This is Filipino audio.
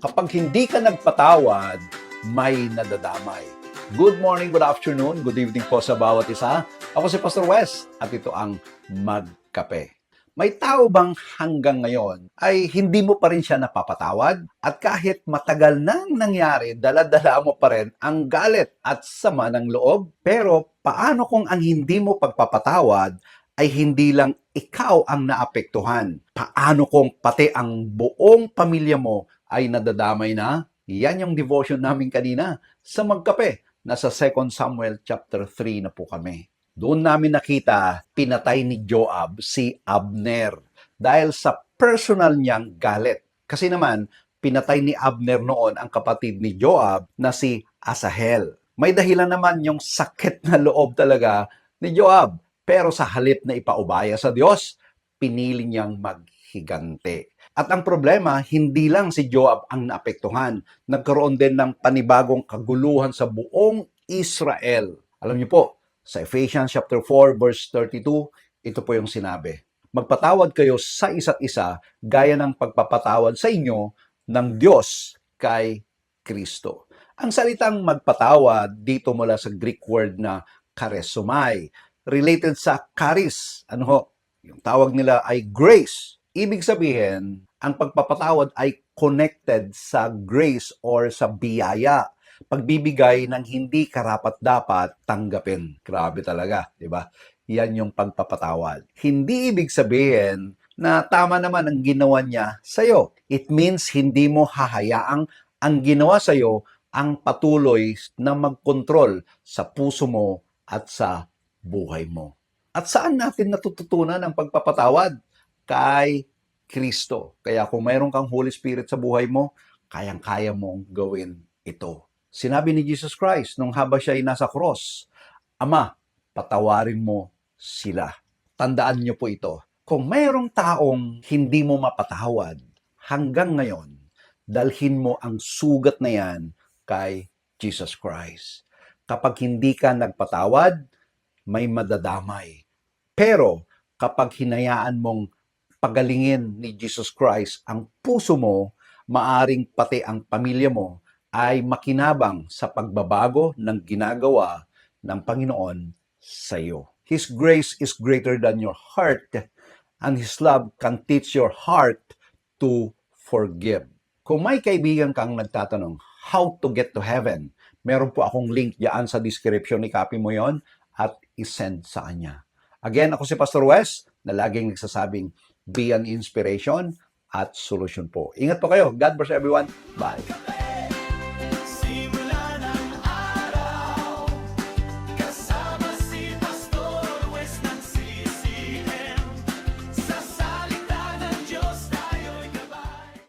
Kapag hindi ka nagpatawad, may nadadamay. Good morning, good afternoon, good evening po sa bawat isa. Ako si Pastor Wes at ito ang Magkape. May tao bang hanggang ngayon ay hindi mo pa rin siya napapatawad? At kahit matagal nang nangyari, dala-dala mo pa rin ang galit at sama ng loob? Pero paano kung ang hindi mo pagpapatawad ay hindi lang ikaw ang naapektuhan? Paano kung pati ang buong pamilya mo ay nadadamay na? Yan yung devotion namin kanina sa Magkape. Nasa 2 Samuel chapter 3 na po kami. Doon namin nakita, pinatay ni Joab si Abner dahil sa personal niyang galit. Kasi naman, pinatay ni Abner noon ang kapatid ni Joab na si Asahel. May dahilan naman yung sakit na loob talaga ni Joab. Pero sa halip na ipaubaya sa Diyos, pinili niyang maghigante. At ang problema, hindi lang si Joab ang naapektuhan. Nagkaroon din ng panibagong kaguluhan sa buong Israel. Alam niyo po, sa Ephesians chapter 4 verse 32, ito po yung sinabi. Magpatawad kayo sa isa't isa gaya ng pagpapatawad sa inyo ng Diyos kay Kristo. Ang salitang magpatawad dito mula sa Greek word na charisomai, related sa charis. Ano ho? Yung tawag nila ay grace. Ibig sabihin, ang pagpapatawad ay connected sa grace or sa biyaya. Pagbibigay ng hindi karapat-dapat tanggapin. Grabe talaga, di ba? Yan yung pagpapatawad. Hindi ibig sabihin na tama naman ang ginawa niya sa'yo. It means hindi mo hahayaang ang ginawa sa'yo ang patuloy na magkontrol sa puso mo at sa buhay mo. At saan natin natututunan ang pagpapatawad? Kay Kristo. Kaya kung mayroon kang Holy Spirit sa buhay mo, kayang-kaya mong gawin ito. Sinabi ni Jesus Christ nung habang siya ay nasa cross, Ama, patawarin mo sila. Tandaan niyo po ito. Kung mayroong taong hindi mo mapatawad, hanggang ngayon, dalhin mo ang sugat na yan kay Jesus Christ. Kapag hindi ka nagpatawad, may madadamay. Pero kapag hinayaan mong pagalingin ni Jesus Christ ang puso mo, maaring pati ang pamilya mo ay makinabang sa pagbabago ng ginagawa ng Panginoon sa iyo. His grace is greater than your heart, and His love can teach your heart to forgive. Kung may kaibigan kang nagtatanong, how to get to heaven, meron po akong link diyan sa description, i-copy mo yon at isend sa kanya. Again, ako si Pastor Wes, na laging nagsasabing, be an inspiration at solution po. Ingat po kayo. God bless everyone. Bye.